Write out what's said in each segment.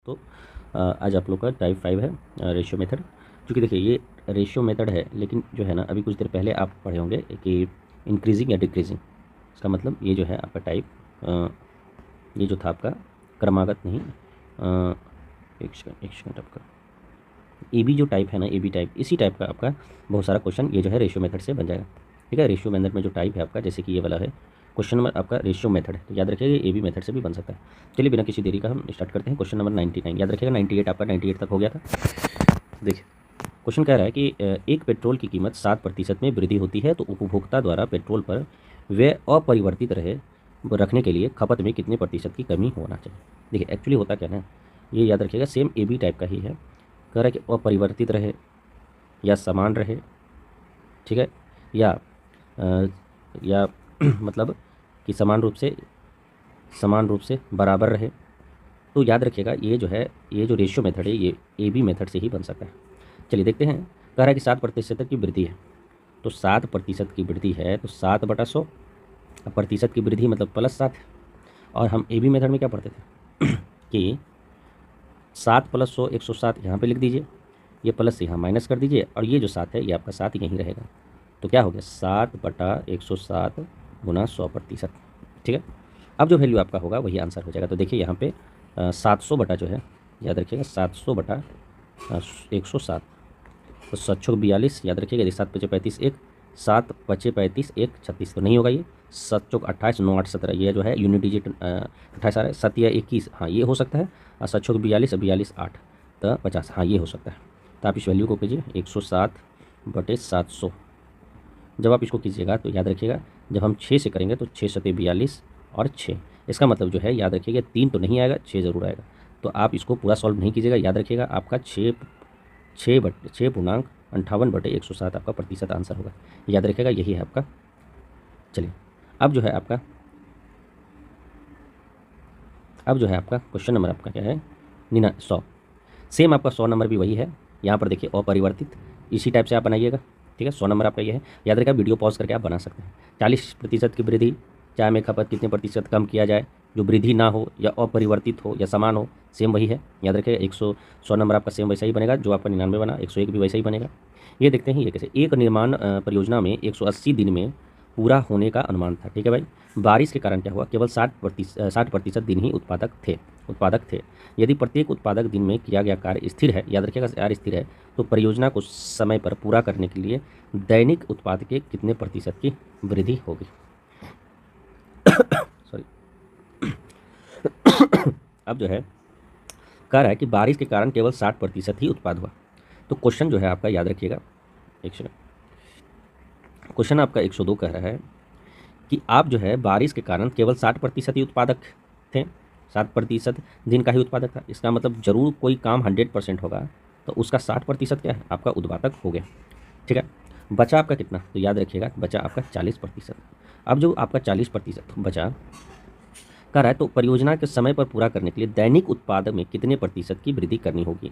तो आज आप लोग का टाइप 5 है रेशियो मेथड। क्योंकि देखिए ये रेशियो मेथड है, लेकिन जो है ना अभी कुछ देर पहले आप पढ़े होंगे कि इंक्रीजिंग या डिक्रीजिंग। इसका मतलब ये जो है आपका टाइप ये जो था आपका क्रमागत नहीं, एक सेकंड आपका ए बी जो टाइप है ना, ए बी टाइप, इसी टाइप का आपका बहुत सारा क्वेश्चन ये जो है रेशियो मेथड से बन जाएगा। ठीक है, रेशियो मेथड में जो टाइप है आपका, जैसे कि ये वाला है क्वेश्चन नंबर आपका रेशियो मेथड है, तो याद रखिएगा ए बी मेथड से भी बन सकता है। चलिए बिना किसी देरी का हम स्टार्ट करते हैं। क्वेश्चन नंबर 99, याद रखिएगा 98 आपका 98 तक हो गया था। देखिए क्वेश्चन कह रहा है कि एक पेट्रोल की कीमत 7% में वृद्धि होती है तो उपभोक्ता द्वारा पेट्रोल पर व्यय अपरिवर्तित रखने के लिए खपत में कितने प्रतिशत की कमी होना चाहिए। देखिए एक्चुअली होता क्या है, ये याद रखिएगा सेम ए बी टाइप का ही है। कह रहा है कि अपरिवर्तित रहे या समान रहे, ठीक है, या मतलब कि समान रूप से बराबर रहे। तो याद रखिएगा ये जो है, ये जो रेशियो मेथड है ये ए बी मेथड से ही बन सकता है। चलिए देखते हैं। कह रहा है कि 7% की वृद्धि है, तो 7% की वृद्धि है तो 7/100, प्रतिशत की वृद्धि मतलब +7। और हम ए बी मेथड में क्या पढ़ते थे कि 7 + 100 107 यहाँ पे लिख दीजिए, ये प्लस यहाँ माइनस कर दीजिए, और ये जो 7 है ये आपका 7 यहीं रहेगा। तो क्या हो गया 7/107 गुना 100%। ठीक है, अब जो वैल्यू आपका होगा वही आंसर हो जाएगा। तो देखिए यहाँ पे 700 बटा जो है, याद रखिएगा 700 बटा 107, तो 7×42 याद रखिएगा, 7×5 = 35, 1 7×5 = 35, 1 36, तो नहीं होगा ये। 7×28 9 8 17, ये जो है यूनिट डिजिट 28 आ रहा है, 7 या 21, हाँ ये हो सकता है। और 7×42 42 8 तो 50, हाँ ये हो सकता है। तो आप इस वैल्यू को कीजिए 107/700। जब आप इसको कीजिएगा तो याद रखिएगा जब हम 6 से करेंगे तो 6×7 = 42 और 6, इसका मतलब जो है याद रखिएगा 3 तो नहीं आएगा, 6 ज़रूर आएगा। तो आप इसको पूरा सॉल्व नहीं कीजिएगा, याद रखिएगा आपका 6/58 आपका प्रतिशत आंसर होगा। याद रखिएगा यही है आपका। चलिए अब जो है आपका क्वेश्चन नंबर आपका क्या है 100। सेम आपका 100 नंबर भी वही है। यहाँ पर देखिए अपरिवर्तित, इसी टाइप से आप बनाइएगा। ठीक है, 100 नंबर आपका ये है। याद रखिएगा वीडियो पॉज करके आप बना सकते हैं। 40% की वृद्धि, चाय में खपत कितने प्रतिशत कम किया जाए, जो वृद्धि ना हो या अपरिवर्तित हो या समान हो, सेम वही है। याद रखिएगा 100 नंबर आपका सेम वैसा ही बनेगा जो आपका 99 बना, 101 भी वैसा ही बनेगा। ये देखते हैं ये कैसे। एक निर्माण परियोजना में 180 दिन में पूरा होने का अनुमान था। ठीक है भाई, बारिश के कारण क्या हुआ, केवल 60% दिन ही उत्पादक थे। यदि प्रत्येक उत्पादक दिन में किया गया कार्य स्थिर है, याद रखिएगा कार्य स्थिर है, तो परियोजना को समय पर पूरा करने के लिए दैनिक उत्पाद के कितने प्रतिशत की वृद्धि होगी। सॉरी अब जो है कह रहा है कि बारिश के कारण केवल 60% ही उत्पाद हुआ। तो क्वेश्चन जो है आपका याद रखिएगा, एक सेकंड, क्वेश्चन आपका 102 कह रहा है कि आप जो है बारिश के कारण केवल 60% ही उत्पादक थे, 60% दिन का ही उत्पादक था। इसका मतलब जरूर कोई काम 100% होगा, तो उसका 60% क्या है आपका उत्पादक हो गया। ठीक है, बचा आपका कितना, तो याद रखिएगा बचा आपका 40%। अब जो आपका 40% बचा कर रहा है, तो परियोजना के समय पर पूरा करने के लिए दैनिक उत्पाद में कितने प्रतिशत की वृद्धि करनी होगी।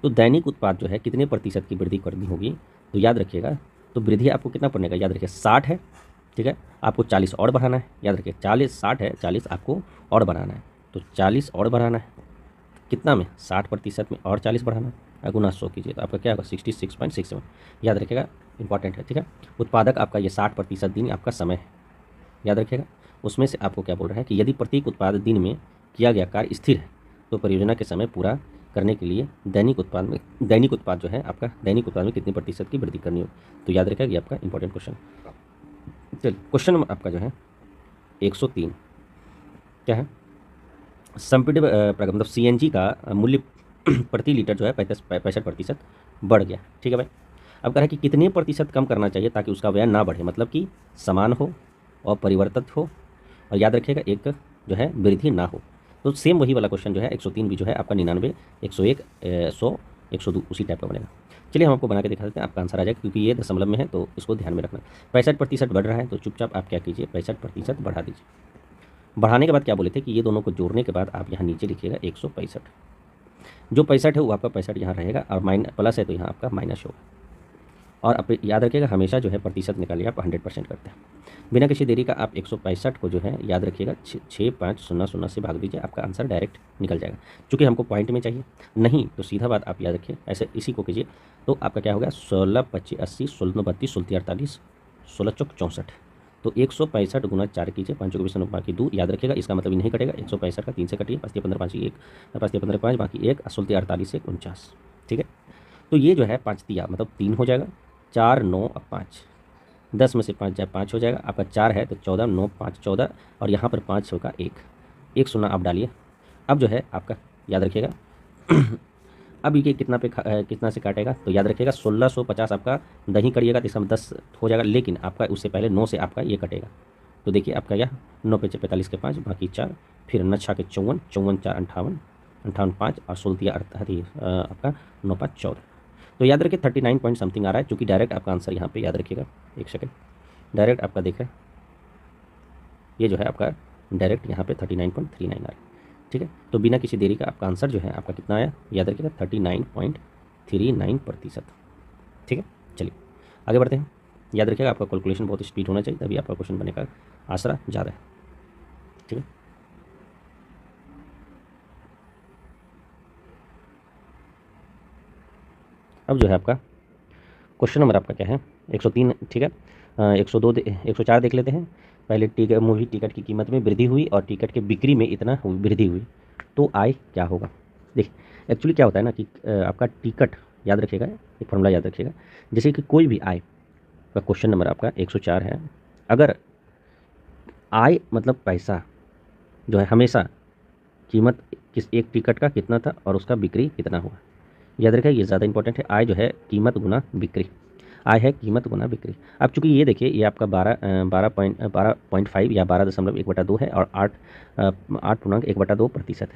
तो दैनिक उत्पाद जो है कितने प्रतिशत की वृद्धि करनी होगी, तो याद रखिएगा तो वृद्धि आपको कितना पड़ने का, याद रखिए 60 है। ठीक है, आपको 40 और बढ़ाना है। याद रखिए 60 है, 40 आपको और बढ़ाना है, तो 40 और बढ़ाना है कितना में, 60% में और 40 बढ़ाना है, गुना 100 कीजिए तो आपका क्या होगा 66.67। याद रखिएगा इंपॉर्टेंट है। ठीक है, उत्पादक आपका ये 60% दिन आपका समय है। याद रखिएगा उसमें से आपको क्या बोल रहा है कि यदि प्रत्येक उत्पाद दिन में किया गया कार्य स्थिर है, तो परियोजना के समय पूरा करने के लिए दैनिक उत्पाद जो है आपका दैनिक उत्पाद में कितने प्रतिशत की वृद्धि करनी हो। तो याद रखिएगा ये आपका इंपॉर्टेंट क्वेश्चन। चलिए क्वेश्चन आपका जो है 103 क्या है, संपीडित मतलब CNG का मूल्य प्रति लीटर जो है 65% बढ़ गया। ठीक है भाई, अब कह रहा है कि कितने प्रतिशत कम करना चाहिए ताकि उसका व्यय ना बढ़े, मतलब कि समान हो और परिवर्तित हो, और याद रखिएगा एक जो है वृद्धि ना हो। तो सेम वही वाला क्वेश्चन जो है 103 भी जो है आपका 99 101 100 102 उसी टाइप का बनेगा। चलिए हम आपको बना के दिखा देते हैं, आपका आंसर आ जाएगा, क्योंकि ये दशमलव में है तो इसको ध्यान में रखना। 65% बढ़ रहा है, तो चुपचाप आप क्या कीजिए 65% बढ़ा दीजिए। बढ़ाने के बाद क्या बोले थे कि ये दोनों को जोड़ने के बाद आप यहाँ नीचे लिखिएगा 165। जो 65 है वो आपका 65 यहाँ रहेगा, और प्लस है तो यहाँ आपका माइनस होगा। और आप याद रखिएगा हमेशा जो है प्रतिशत निकालिए आप 100% करते हैं। बिना किसी देरी का आप 165 को जो है याद रखिएगा 6500 से भाग दीजिए, आपका आंसर डायरेक्ट निकल जाएगा। चूँकि हमको पॉइंट में चाहिए, नहीं तो सीधा बात आप याद रखिए, ऐसे इसी को कीजिए तो आपका क्या होगा 16 25 80 16 32 16 48 16 चौक 64। तो 165 गुना 4 कीजिए, 5 को 20 बाकी 2 याद रखिएगा, इसका मतलब नहीं कटेगा। 165 का 3 से कटिए, 5 15 5 1 5 15 5 बाकी 1 16 48 1 49। ठीक है, तो ये जो है 5 तिया मतलब 3 हो जाएगा, 4 9 अब 5 10 में से 5 जाए 5 हो जाएगा, आपका 4 है तो 14 9 5 14 और यहाँ पर 5 होगा 1 0 आप डालिए। अब जो है आपका याद रखिएगा अब ये कितना पे कितना से काटेगा, तो याद रखिएगा 1650 आपका नहीं करिएगा तो इसका 10 हो जाएगा, लेकिन आपका उससे पहले 9 से आपका ये कटेगा। तो देखिए आपका यह 9 पे 45 के 5 बाकी 4 फिर 9 6 के 54 54 4 58 58 5 और 16 आपका 9 5 14। तो याद रखिए 39 पॉइंट समथिंग आ रहा है, क्योंकि डायरेक्ट आपका आंसर यहाँ पे याद रखिएगा, एक सेकंड, डायरेक्ट आपका देख रहे हैं ये जो है आपका डायरेक्ट यहाँ पे 39.39 आ रहा है। ठीक है, तो बिना किसी देरी का आपका आंसर जो है आपका कितना आया, याद रखिएगा 39.39%। ठीक है, चलिए आगे बढ़ते हैं। याद रखिएगा आपका कैलकुलेशन बहुत स्पीड होना चाहिए, तभी आपका क्वेश्चन बनने का आसरा ज़्यादा है। ठीक है, अब जो है आपका क्वेश्चन नंबर आपका क्या है 103। ठीक है, 102 104 देख लेते हैं। पहले मूवी टिकट की कीमत में वृद्धि हुई और टिकट के बिक्री में इतना वृद्धि हुई तो आय क्या होगा। देखिए एक्चुअली क्या होता है ना कि आपका टिकट याद रखिएगा, एक फॉर्मूला याद रखिएगा, जैसे कि कोई भी आय का क्वेश्चन नंबर आपका 104 है। अगर आय मतलब पैसा जो है हमेशा कीमत किस एक टिकट का कितना था और उसका बिक्री कितना हुआ, याद रखिए ये ज़्यादा इंपॉर्टेंट है। आय जो है कीमत गुना बिक्री, आय है कीमत गुना बिक्री। अब चूंकि ये देखिए ये आपका 12.5 या 12.1/2 है और 8.1/2% है।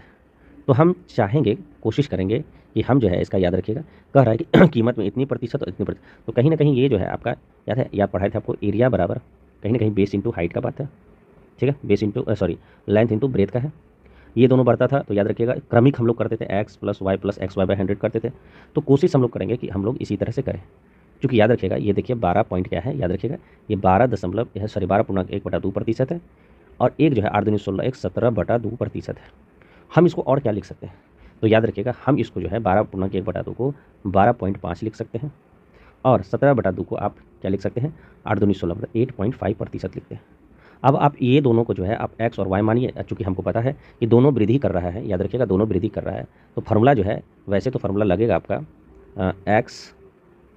तो हम चाहेंगे कोशिश करेंगे कि हम जो है इसका याद रखिएगा, कह रहा है कि कीमत में इतनी प्रतिशत और इतनी प्रतिशत, तो कहीं ना कहीं ये जो है आपका याद है, याद पढ़ाए थे आपको एरिया बराबर कहीं ना कहीं बेस इंटू हाइट का बात है। ठीक है, base into length into breadth का है, ये दोनों बढ़ता था। तो याद रखिएगा क्रमिक हम लोग करते थे x + y + xy/100 करते थे। तो कोशिश हम लोग करेंगे कि हम लोग इसी तरह से करें, क्योंकि याद रखिएगा ये देखिए 12 पॉइंट क्या है, याद रखिएगा ये 12.1/2% है और एक जो है 8 दूनी 16 एक 17/2% है। हम इसको और क्या लिख सकते हैं, तो याद रखिएगा हम इसको जो है 12.1/2 को 12.5 लिख सकते हैं और 17/2 को आप क्या लिख सकते हैं 8 दूनी 16 मतलब 8.5% लिखते हैं। अब आप ये दोनों को जो है आप x और y मानिए, चूँकि हमको पता है कि दोनों वृद्धि कर रहा है, याद रखिएगा दोनों वृद्धि कर रहा है। तो फार्मूला जो है वैसे तो फार्मूला लगेगा आपका x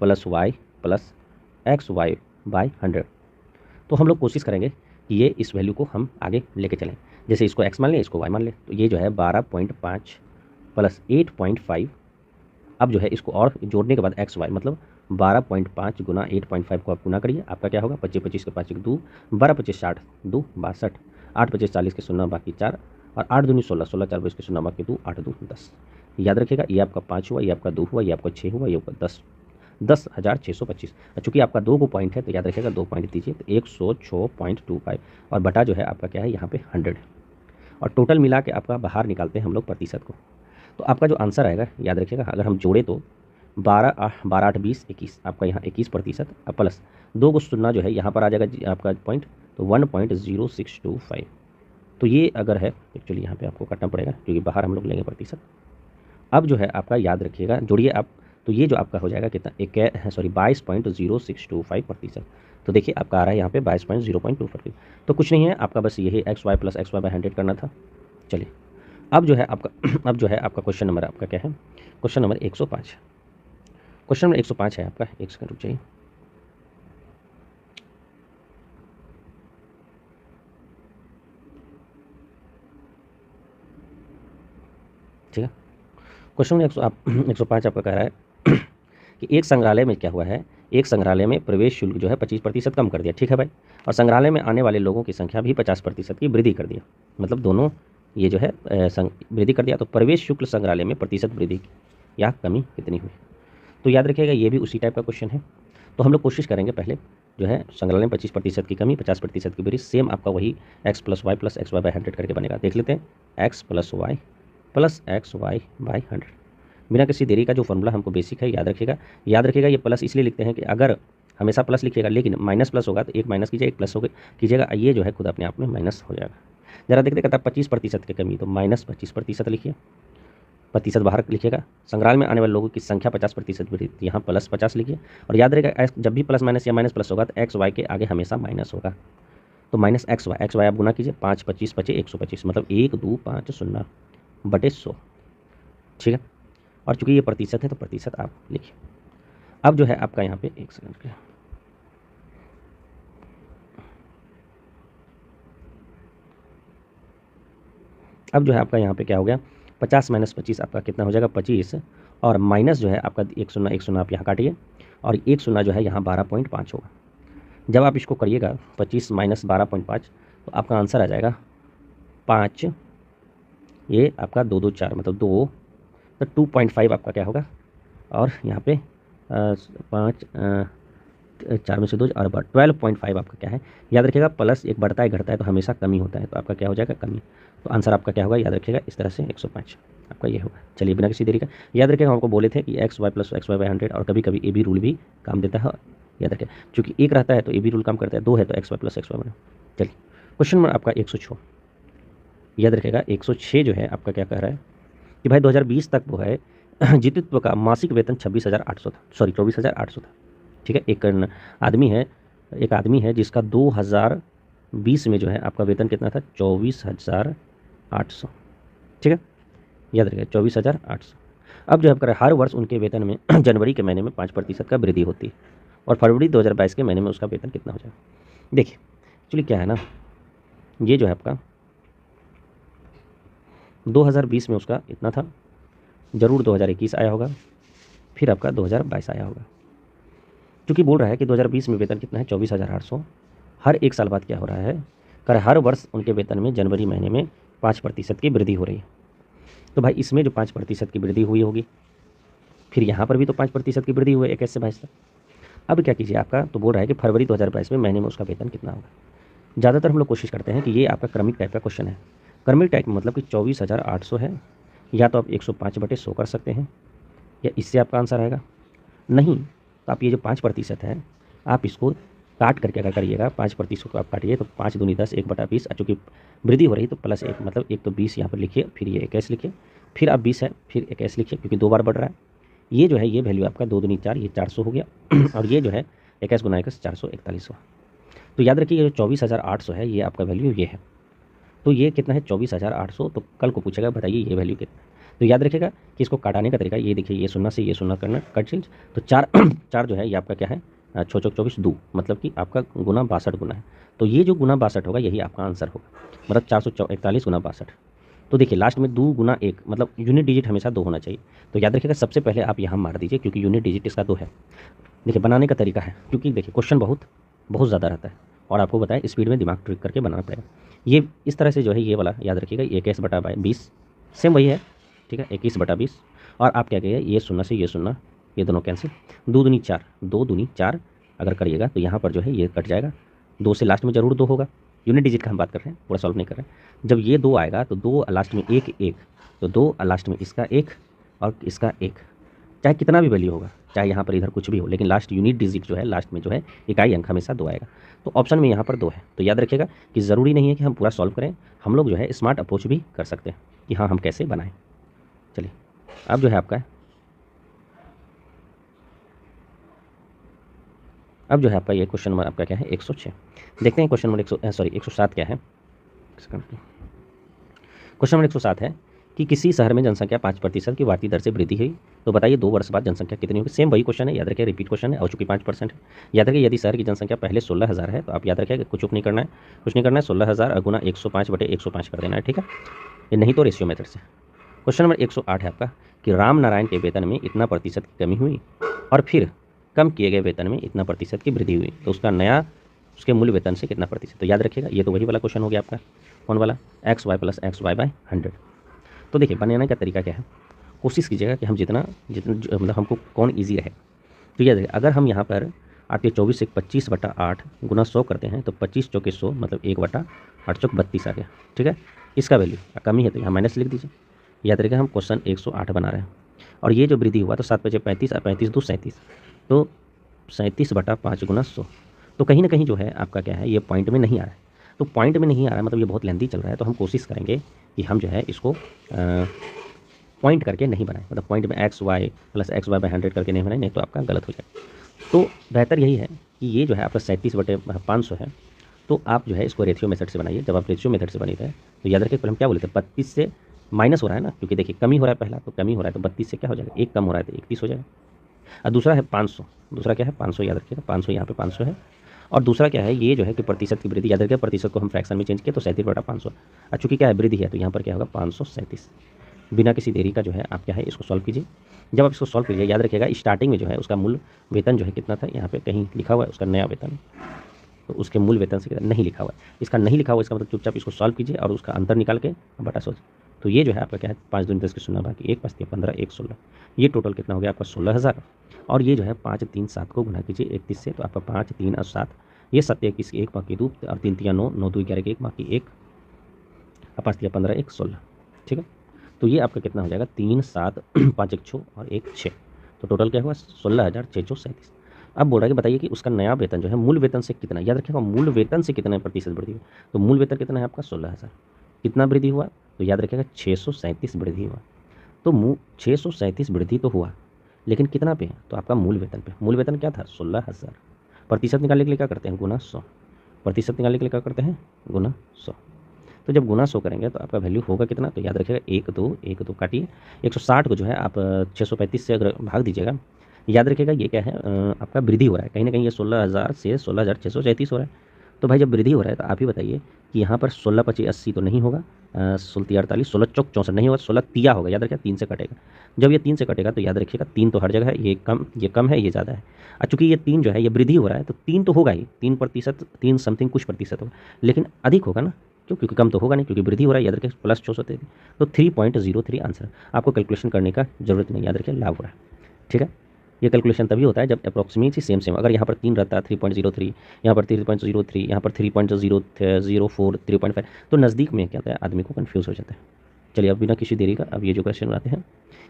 + y + xy/100। तो हम लोग कोशिश करेंगे कि ये इस वैल्यू को हम आगे लेके चलें, जैसे इसको x मान लें इसको y मान लें, तो ये जो है 12.5 + 8.5। अब जो है इसको और जोड़ने के बाद एक्स वाई मतलब 12.5 गुना 8.5 को आप गुना करिए, आपका क्या होगा 25 25 के 5 2 12 25 60 2 62 8 25 40 के 0 बाकी 4 और 8 दूनी 16 16 4 22 के 0 बाकी 2 8 2 10। याद रखिएगा ये आपका 5 हुआ, ये आपका 2 हुआ, ये आपका 6 हुआ, ये आपका 10,625। चूँकि आपका 2 को पॉइंट है तो याद रखिएगा 2 पॉइंट दीजिए तो 106.25 और बटा जो है आपका क्या है यहाँ पे 100 है और टोटल मिला के आपका बाहर निकालते हैं हम लोग प्रतिशत को। तो आपका जो आंसर आएगा याद रखिएगा अगर हम जोड़े तो 12 8 20 21 आपका यहाँ 21% प्लस 2 को शून्य जो है यहाँ पर आ जाएगा आपका पॉइंट तो 1.0625। तो ये अगर है एक्चुअली यहाँ पे आपको काटना पड़ेगा क्योंकि बाहर हम लोग लेंगे प्रतिशत। अब जो है आपका याद रखिएगा जोड़िए आप, तो ये जो आपका हो जाएगा कितना 22.0625%। तो देखिए आपका आ रहा है यहाँ पे 22.025। तो कुछ नहीं है आपका बस यही xy + xy/100 करना था। चलिए अब जो है आपका अब जो है आपका क्वेश्चन नंबर आपका क्या है, क्वेश्चन नंबर 105। क्वेश्चन नंबर 105 है आपका, एक सेकंड रुक जाइए। ठीक है, क्वेश्चन नंबर 105 आपका कह रहा है कि एक संग्रहालय में क्या हुआ है, एक संग्रहालय में प्रवेश शुल्क जो है 25% कम कर दिया। ठीक है भाई, और संग्रहालय में आने वाले लोगों की संख्या भी 50% की वृद्धि कर दिया, मतलब दोनों ये जो है वृद्धि कर दिया। तो प्रवेश शुल्क संग्रहालय में प्रतिशत वृद्धि या कमी कितनी हुई। तो याद रखिएगा ये भी उसी टाइप का क्वेश्चन है। तो हम लोग कोशिश करेंगे पहले जो है संग्रहालय में 25% की कमी 50% की वृद्धि, सेम आपका वही x + y + xy/100 करके बनेगा। देख लेते हैं x + y + xy/100। बिना किसी देरी का जो फॉर्मूला हमको बेसिक है याद रखिएगा ये प्लस इसलिए लिखते हैं कि अगर हमेशा प्लस लिखिएगा लेकिन माइनस प्लस होगा तो एक माइनस कीजिए एक प्लस हो कीजिएगा, ये जो है खुद अपने आप में माइनस हो जाएगा। जरा देखते कहता 25% की कमी, तो -25% लिखिए, प्रतिशत बाहर लिखिएगा। संग्रहालय में आने वाले लोगों की संख्या 50% बढ़ी, यहाँ +50 लिखिए। और याद रहेगा जब भी प्लस माइनस या माइनस प्लस होगा तो एक्स वाई के आगे हमेशा माइनस होगा, तो -XY आप गुना कीजिए, 5 25 25 125 मतलब 1250/100, ठीक है। और चूंकि ये प्रतिशत है तो प्रतिशत आप लिखिए। अब जो है आपका यहाँ पे एक सेकंड के, अब जो है आपका यहाँ पे क्या हो गया, 50 - 25 आपका कितना हो जाएगा 25, और माइनस जो है आपका 1 0 आप यहाँ काटिए, और 1 0 जो है यहाँ 12.5 होगा। जब आप इसको करिएगा 25 - 12.5 तो आपका आंसर आ जाएगा 5, ये आपका 2 2 4 मतलब 2, तो 2.5 आपका क्या होगा। और यहाँ पे 5 4 में से 2 और 12.5 आपका क्या है। याद रखिएगा प्लस एक बढ़ता है घटता है तो हमेशा कमी होता है, तो आपका क्या हो जाएगा कमी। तो आंसर आपका क्या होगा, याद रखिएगा इस तरह से 105 आपका ये होगा। चलिए बिना किसी देरी का याद रखिएगा, हम आपको बोले थे कि XY + XY/100, और कभी कभी AB रूल भी काम देता है, याद रखिए। चूँकि एक रहता है तो AB रूल काम करता है, 2 है तो XY + XY। चलिए क्वेश्चन नंबर आपका 106, याद रखिएगा 106 जो है आपका क्या कह रहा है कि भाई 2020 तक वो है जितित्व का मासिक वेतन 24,800 था, सॉरी 24,800 था, ठीक है। एक आदमी है जिसका 2020 में जो है आपका वेतन कितना था 24,800, ठीक है, याद रखिएगा 24,800। अब जो आपका हर वर्ष उनके वेतन में जनवरी के महीने में 5% का वृद्धि होती है, और फरवरी 2022 के महीने में उसका वेतन कितना हो जाएगा। देखिए एक्चुअली क्या है ना, ये जो है आपका 2020 में उसका इतना था, ज़रूर 2021 आया होगा, फिर आपका 2022 आया होगा। क्योंकि बोल रहा है कि 2020 में वेतन कितना है 24,800, हर एक साल बाद क्या हो रहा है, हर वर्ष उनके वेतन में जनवरी महीने में 5% की वृद्धि हो रही है। तो भाई इसमें जो 5% की वृद्धि हुई होगी, फिर यहाँ पर भी तो 5% की वृद्धि हुई है 21 से 22 तक। अब क्या कीजिए आपका, तो बोल रहा है कि फरवरी 2022 में महीने में उसका वेतन कितना होगा। ज़्यादातर हम लोग कोशिश करते हैं कि ये आपका क्रमिक टाइप का क्वेश्चन है। क्रमिक टाइप मतलब कि 24,800 है, या तो आप 105/100 कर सकते हैं, या इससे आपका आंसर आएगा। नहीं तो आप ये जो 5% है आप इसको काट करके अगर करिएगा, 5% को आप काटिए तो 5 दूनी 10 1/20, चूँकि वृद्धि हो रही तो +1 मतलब 1 तो 20 यहाँ पर लिखिए, फिर ये 21 लिखिए, फिर आप 20 है फिर 21 लिखिए, क्योंकि 2 बार बढ़ रहा है। ये जो है ये वैल्यू आपका 2 दूनी 4, ये 400 हो गया और ये जो है 21 × 21 441 हुआ। तो याद रखिए ये जो 24,800 है ये आपका वैल्यू ये है। तो ये कितना है 24,800, तो कल को पूछेगा बताइए ये वैल्यू कितना। तो याद रखिएगा कि इसको काटाने का तरीका ये देखिए, ये 0 से ये 0 करना कट चेंज, तो 4 जो है ये आपका क्या है 6 चौक 24 2, मतलब कि आपका गुना 62 गुना है। तो ये जो गुना 62 होगा यही आपका आंसर होगा, मतलब 441 गुना 62। तो देखिए लास्ट में 2 गुना 1 मतलब यूनिट डिजिट हमेशा 2 होना चाहिए। तो याद रखिएगा सबसे पहले आप यहाँ मार दीजिए, क्योंकि यूनिट डिजिट इसका 2 है। देखिए बनाने का तरीका है, क्योंकि देखिए क्वेश्चन बहुत ज़्यादा रहता है, और आपको बताया स्पीड में दिमाग ट्रिक करके बनाना पड़ेगा। ये इस तरह से जो है ये वाला याद रखिएगा 21/20 सेम वही है, ठीक है 21/20, और आप क्या कहिए ये 0 से ये 0 ये दोनों कैंसिल, 2 दूनी 4 2 दूनी 4 अगर करिएगा तो यहाँ पर जो है ये कट जाएगा, 2 से लास्ट में ज़रूर 2 होगा। यूनिट डिजिट का हम बात कर रहे हैं, पूरा सॉल्व नहीं कर रहे हैं। जब ये 2 आएगा तो 2 लास्ट में 1 1, तो 2 लास्ट में इसका 1 और इसका 1, चाहे कितना भी वैल्यू होगा, चाहे यहाँ पर इधर कुछ भी हो, लेकिन लास्ट यूनिट डिजिट जो है लास्ट में जो है इकाई अंक हमेशा 2 आएगा। तो ऑप्शन में यहाँ पर 2 है। तो याद रखिएगा कि ज़रूरी नहीं है कि हम पूरा सॉल्व करें, हम लोग जो है स्मार्ट अप्रोच भी कर सकते हैं कि हाँ हम कैसे बनाएं। चलिए अब जो है आपका ये क्वेश्चन नंबर आपका क्या है 106। देखते हैं क्वेश्चन नंबर 107 क्या है। क्वेश्चन नंबर 107 है कि किसी शहर में जनसंख्या 5% की वार्षिक दर से वृद्धि हुई, तो बताइए 2 वर्ष बाद जनसंख्या कितनी होगी। सेम वही क्वेश्चन है, याद रखिए रिपीट क्वेश्चन है, और चूंकि 5% है। याद रखिए यदि शहर की जनसंख्या पहले 16,000 है तो आप याद रखिए कुछ नहीं करना है, 16,000 गुना 105/105 कर देना है, ठीक है। ये नहीं तो रेशियो मेथड से। क्वेश्चन नंबर 108 है आपका कि राम नारायण के वेतन में इतना प्रतिशत की कमी हुई और फिर कम किए गए वेतन में इतना प्रतिशत की वृद्धि हुई, तो उसके मूल वेतन से कितना प्रतिशत। तो याद रखिएगा ये तो वही वाला क्वेश्चन हो गया आपका, कौन वाला XY + XY/100। तो देखिए बनाने का तरीका क्या है, कोशिश कीजिएगा कि हम जितना मतलब हमको कौन ईजी रहे। तो याद रखिए अगर हम यहाँ पर आपके 24 से 25/8 गुना 100 करते हैं तो 25 चौके 100 मतलब 1/8 चौक 32 आ गया, ठीक है। इसका वैल्यू कमी है तो यहाँ माइनस लिख दीजिए। याद रखिएगा हम क्वेश्चन 108 बना रहे हैं। और ये जो वृद्धि हुआ तो 7×5 = 35 और 35×2 = 37, तो 37/5 × 100। तो कहीं ना कहीं जो है आपका क्या है, ये पॉइंट में नहीं आ रहा है। तो पॉइंट में नहीं आ रहा है मतलब ये बहुत लेंथी चल रहा है, तो हम कोशिश करेंगे कि हम जो है इसको पॉइंट करके नहीं बनाएं, मतलब पॉइंट में XY + XY/100 करके नहीं बनाएं, नहीं तो आपका गलत हो जाए। तो बेहतर यही है कि ये जो है आपका 37/500 है, तो आप जो है इसको रेशियो मेथड से बनाइए। जब आप रेशियो मेथड से बनाते हैं तो याद रखिए हम क्या बोले थे, 32 से माइनस हो रहा है ना, क्योंकि देखिए कम ही हो रहा है पहला, तो कम ही हो रहा है, तो 32 से क्या हो जाएगा, एक कम हो रहा है तो 31 हो जाएगा। और दूसरा है 500, दूसरा क्या है 500, याद रखिएगा 500, यहाँ पे 500 है। और दूसरा क्या है, ये जो है कि प्रतिशत की वृद्धि, याद रखिए प्रतिशत को हम फ्रैक्शन में चेंज किए तो 37/500, और चूँकि क्या है वृद्धि है तो यहाँ पर क्या होगा 537। बिना किसी देरी का जो है आप क्या है इसको सॉल्व कीजिए। जब आप इसको सॉल्व कीजिए याद रखिएगा स्टार्टिंग में जो है उसका मूल वेतन जो है कितना था, यहाँ पे कहीं लिखा हुआ है उसका नया वेतन, तो उसके मूल वेतन से कितना नहीं लिखा हुआ है, इसका नहीं लिखा हुआ, इसका मतलब चुपचाप इसको सॉल्व कीजिए और उसका अंतर निकाल के बटा 100। तो ये जो है आपका क्या है 5 दूनी 10 की 0 बाकी 1 5 3 15 1 16, ये टोटल कितना हो गया आपका 16,000। और ये जो है 5 3 7 को गुना कीजिए 31 से, तो आपका 5 3 और 7, ये 7 21 1 बाकी 2 और 3 3 9 9 2 11 1 बाकी 1 और 5 3 15 1 16, ठीक है। तो ये आपका कितना हो जाएगा 3 7 5 1 6 और 1 6, तो टोटल क्या हुआ 16,637। अब बोल रहा है कि बताइए कि उसका नया वेतन जो है मूल वेतन से कितना, याद रखिएगा मूल वेतन से कितना प्रतिशत वृद्धि हुआ। तो मूल वेतन कितना है आपका 16,000, कितना वृद्धि हुआ, तो याद रखिएगा 637 वृद्धि हुआ। तो 637 वृद्धि तो हुआ, लेकिन कितना पे, तो आपका मूल वेतन पे। मूल वेतन क्या था 16,000, प्रतिशत निकालने के लिए क्या करते हैं गुना 100, प्रतिशत निकालने के लिए क्या करते हैं गुना 100। तो जब गुना 100 करेंगे तो आपका वैल्यू होगा कितना, तो याद रखिएगा 1 2 1 2 काटिए, 160 को जो है आप 635 से अगर भाग दीजिएगा, याद रखिएगा ये क्या है आपका वृद्धि हो रहा है, कहीं ना कहीं ये 16,000 से 16,637 हो रहा है। तो भाई जब वृद्धि हो रहा है तो आप ही बताइए कि यहाँ पर 16 25 80 तो नहीं होगा, 16 48 16 चौक 64 नहीं होगा, 16 तिया होगा, याद रखिएगा 3 से कटेगा। जब ये 3 से कटेगा तो याद रखिएगा 3 तो हर जगह है, ये कम है ये ज़्यादा है, और चूँकि ये 3 जो है ये वृद्धि हो रहा है तो 3 तो होगा ही, 3%, 3 समथिंग कुछ प्रतिशत होगा, लेकिन अधिक होगा ना, क्यों, क्योंकि कम तो होगा नहीं, क्योंकि वृद्धि हो रहा है, याद रखिए प्लस 633, तो 3.03 आंसर। आपको कैलकुलेशन करने का जरूरत नहीं, याद रखिए लाभ हो रहा है, ठीक है। ये कैलकुलेशन तभी होता है जब अप्रॉक्सीमेटली सेम, अगर यहाँ पर 3 रहता है 3.03, यहाँ पर 3.03, यहाँ पर 3.004 3.5, तो नज़दीक में क्या होता है आदमी को कन्फ्यूज़ हो जाता है। चलिए अब बिना किसी देरी का अब ये जो क्वेश्चन बनाते हैं,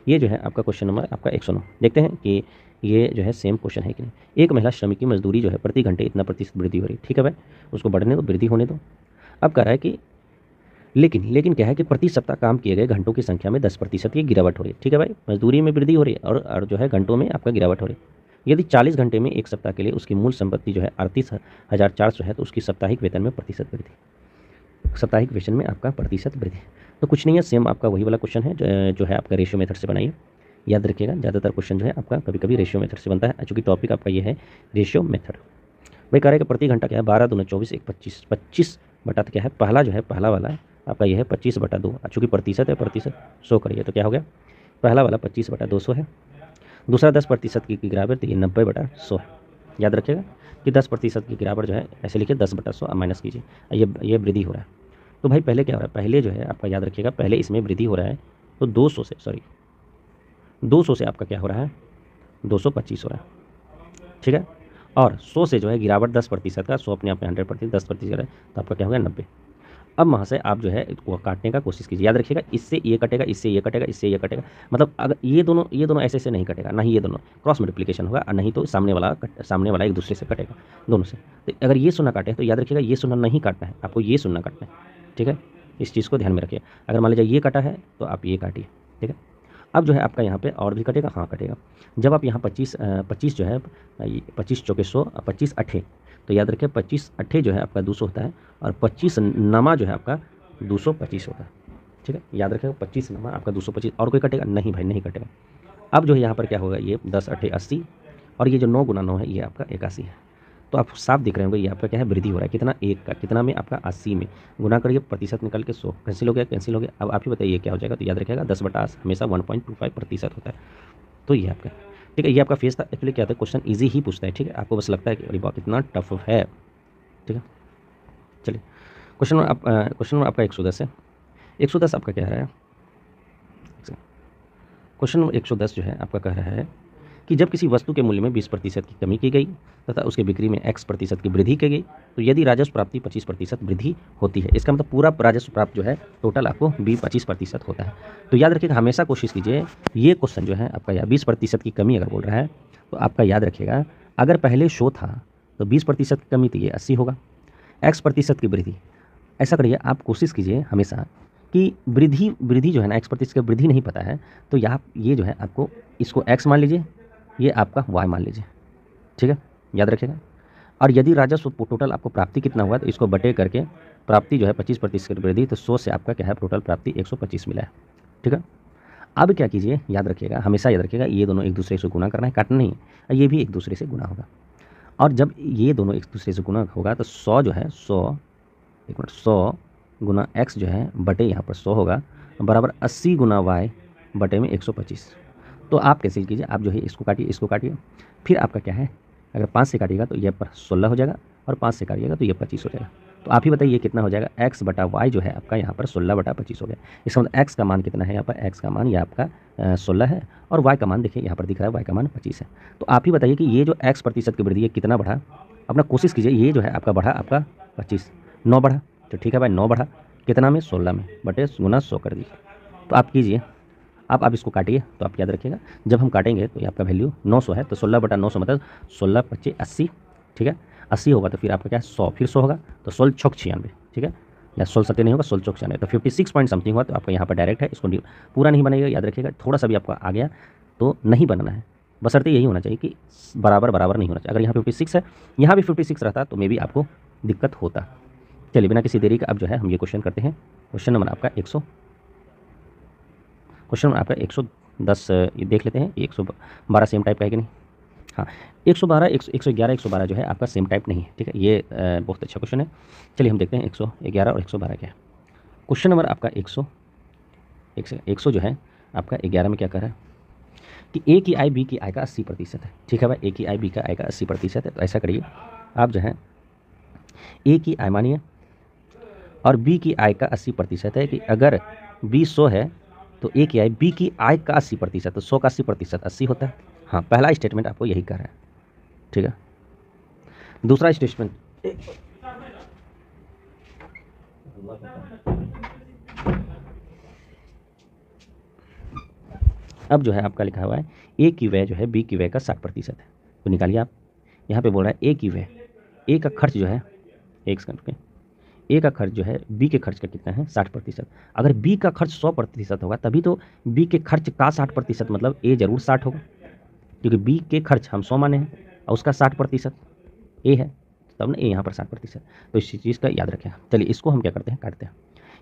ये जो है आपका क्वेश्चन नंबर आपका 109, देखते हैं कि ये जो है सेम क्वेश्चन है कि नहीं। एक महिला श्रमिक की मजदूरी जो है प्रति घंटे इतना प्रतिशत वृद्धि हो रही है, ठीक है भाई, उसको बढ़ने दो, वृद्धि होने दो। अब कह रहा है कि लेकिन क्या है कि प्रति सप्ताह काम किए गए घंटों की संख्या में 10% की गिरावट हो रही है, ठीक है भाई, मजदूरी में वृद्धि हो रही है और जो है घंटों में आपका गिरावट हो रही है। यदि 40 घंटे में एक सप्ताह के लिए उसकी मूल संपत्ति जो है 38,400 है, तो उसकी साप्ताहिक वेतन में प्रतिशत वृद्धि, साप्ताहिक वेतन में आपका प्रतिशत वृद्धि। तो कुछ नहीं है, सेम आपका वही वाला क्वेश्चन है जो है आपका रेशियो मेथड से बनाइए। याद रखिएगा ज़्यादातर क्वेश्चन जो है आपका कभी कभी रेशियो मेथड से बनता है, चूँकि टॉपिक आपका ये है रेशियो मेथड। भाई कह रहे कि प्रति घंटा क्या है 12 दूना 24 1 25, 25 बटा क्या है पहला जो है पहला वाला है आपका ये है 25/2, चूँकि प्रतिशत है, प्रतिशत 100 करिए तो क्या हो गया, पहला वाला 25/200 है। दूसरा 10% की गिरावट, तो ये 90/100 है। याद रखिएगा कि 10% की गिरावट जो है ऐसे लिखिए 10/100 माइनस कीजिए, ये वृद्धि हो रहा है। तो भाई पहले क्या हो रहा है, पहले जो है आपका याद रखिएगा पहले इसमें वृद्धि हो रहा है, तो 200 से आपका क्या हो रहा है 225 हो रहा है, ठीक है। और 100 से जो है गिरावट 10% का, 100 अपने आप में 100%, 10% है तो आपका क्या हो गया 90। अब वहाँ से आप जो है काटने का कोशिश कीजिए, याद रखिएगा इससे ये कटेगा, इससे ये कटेगा, इससे ये कटेगा, मतलब अगर ये दोनों ऐसे नहीं कटेगा, ना ही ये दोनों क्रॉस मल्टीप्लिकेशन होगा, और नहीं तो सामने वाला एक दूसरे से कटेगा, दोनों से। तो अगर ये शून्य काटे तो याद रखिएगा ये शून्य नहीं काटना है, आपको ये शून्य काटना है, ठीक है। इस चीज़ को ध्यान में रखिए, अगर मान लीजिए ये कटा है तो आप ये काटिए, ठीक है। अब जो है आपका यहाँ पे और भी कटेगा, हाँ कटेगा। जब आप यहाँ 25 जो है 25 चौके 100 और 25 अट्ठे, तो याद रखिए 25 अट्ठे जो है आपका 200 होता है, और 25 नमा जो है आपका 225 होता है, ठीक है। याद रखिएगा 25 नमा आपका 225, और कोई कटेगा नहीं भाई, नहीं कटेगा। अब जो है यहाँ पर क्या होगा, ये 10 अट्ठे 80, और ये जो 9 गुना 9 है ये आपका 81 है। तो आप साफ दिख रहे होंगे ये आपका क्या है वृद्धि हो रहा है, कितना एक का, कितना में आपका 80 में, गुना करिए प्रतिशत निकल के 100 कैंसिल हो गया। अब आप ही बताइए क्या हो जाएगा, तो याद रखिएगा 10/80 हमेशा 1.25% होता है। तो ये आपका ठीक है, ये आपका फेस था। एक्चुअली क्या होता है क्वेश्चन ईजी ही पूछता है, ठीक है, आपको बस लगता है कि अरे बाप कितना टफ है, ठीक है। चलिए क्वेश्चन नंबर आपका 110 है। 110 आपका क्या है, क्वेश्चन नंबर 110 जो है आपका कह रहा है कि जब किसी वस्तु के मूल्य में 20% की कमी की गई तथा उसके बिक्री में X% की वृद्धि की गई तो यदि राजस्व प्राप्ति 25% वृद्धि होती है। इसका मतलब पूरा राजस्व प्राप्त जो है टोटल आपको 25% होता है। तो याद रखिएगा, हमेशा कोशिश कीजिए, ये क्वेश्चन जो है आपका 20% की कमी अगर बोल रहा है तो आपका याद रखिएगा, अगर पहले शो था तो 20% की कमी तो ये 80 होगा, X% की वृद्धि। ऐसा करिए, आप कोशिश कीजिए हमेशा कि वृद्धि जो है ना, X% की वृद्धि नहीं पता है तो यहाँ ये जो है आपको इसको X मान लीजिए, ये आपका Y मान लीजिए, ठीक है, याद रखिएगा। और यदि राजस्व टोटल आपको प्राप्ति कितना हुआ तो इसको बटे करके प्राप्ति जो है 25% वृद्धि, तो 100 से आपका क्या है टोटल प्राप्ति 125 मिला है, ठीक है। अब क्या कीजिए, याद रखिएगा, हमेशा याद रखिएगा, ये दोनों एक दूसरे से गुना करना है, काटना नहीं है, ये भी एक दूसरे से गुना होगा। और जब ये दोनों एक दूसरे से गुना होगा तो 100 जो है 100 गुना X जो है बटे यहाँ पर 100 होगा बराबर 80 गुना Y बटे में 125। तो आप कैसे कीजिए, आप जो है इसको काटिए, फिर आपका क्या है, अगर 5 से काटिएगा तो ये पर 16 हो जाएगा और 5 से काटिएगा तो ये 25 हो जाएगा। तो आप ही बताइए कितना हो जाएगा, X बटा Y जो है आपका यहाँ पर 16 बटा 25 हो गया। इसका मतलब X का मान कितना है, यहाँ पर X का मान ये आपका 16 है और Y का मान देखिए यहाँ पर दिख रहा है, Y का मान 25 है। तो आप ही बताइए कि ये जो X% की वृद्धि है कितना बढ़ा, अपना कोशिश कीजिए, ये जो है आपका बढ़ा आपका 25, 9 बढ़ा, तो ठीक है भाई 9 बढ़ा कितना में, 16 में, बटे गुना 100 कर दीजिए। तो आप कीजिए, आप इसको काटिए, तो आप याद रखिएगा जब हम काटेंगे तो ये आपका वैल्यू 900 है, तो 16 बटा 900 मतलब 16 25 80, ठीक है, 80 होगा तो फिर आपका क्या है 100, फिर 100 होगा तो 16 छक 96, ठीक है, या 16 सत्य नहीं होगा, 16 चौक 96, तो 56 पॉइंट समथिंग हुआ। तो आपका यहाँ पर डायरेक्ट है, इसको पूरा नहीं बनाइएगा, याद रखिएगा, थोड़ा सा भी आपका आ गया तो नहीं बनाना है, बशर्ते यही होना चाहिए कि बराबर नहीं होना चाहिए। अगर यहाँ 56 है, यहाँ भी 56 रहता तो मे भी आपको दिक्कत होता। चलिए बिना किसी देरी का अब जो है हम ये क्वेश्चन करते हैं। क्वेश्चन नंबर आपका 110 ये देख लेते हैं, 112 सेम टाइप का है कि नहीं। हाँ, 112 111 112 जो है आपका सेम टाइप नहीं है, ठीक है, ये बहुत अच्छा क्वेश्चन है। चलिए हम देखते हैं 111 और 112 क्या है। क्वेश्चन नंबर आपका 100 जो है आपका 11 में क्या कह रहा है कि ए की आय बी की आय का 80% है, ठीक है भाई, ए की आय बी का आय का 80% है। तो ऐसा करिए, आप जो है ए की आय मानिए और बी की आय का 80% है कि अगर बी 100 है तो ए की आय बी की आय का 80%, तो 100 का 80% 80 होता है। हाँ, पहला स्टेटमेंट आपको यही कर रहा है, ठीक है। दूसरा स्टेटमेंट, अब जो है आपका लिखा हुआ है ए की व्यय जो है बी की व्यय का 60% है, तो निकालिए आप। यहाँ पे बोल रहा है ए की व्यय, ए का खर्च जो है ए का खर्च जो है बी के खर्च का कितना है 60%। अगर बी का खर्च 100% होगा तभी तो बी के खर्च का 60% मतलब ए जरूर 60 होगा, क्योंकि बी के खर्च हम 100 माने हैं और उसका 60% ए है, तब ना ए यहाँ पर 60%। तो इस चीज़ का याद रखें। चलिए इसको हम क्या करते हैं, काटते हैं।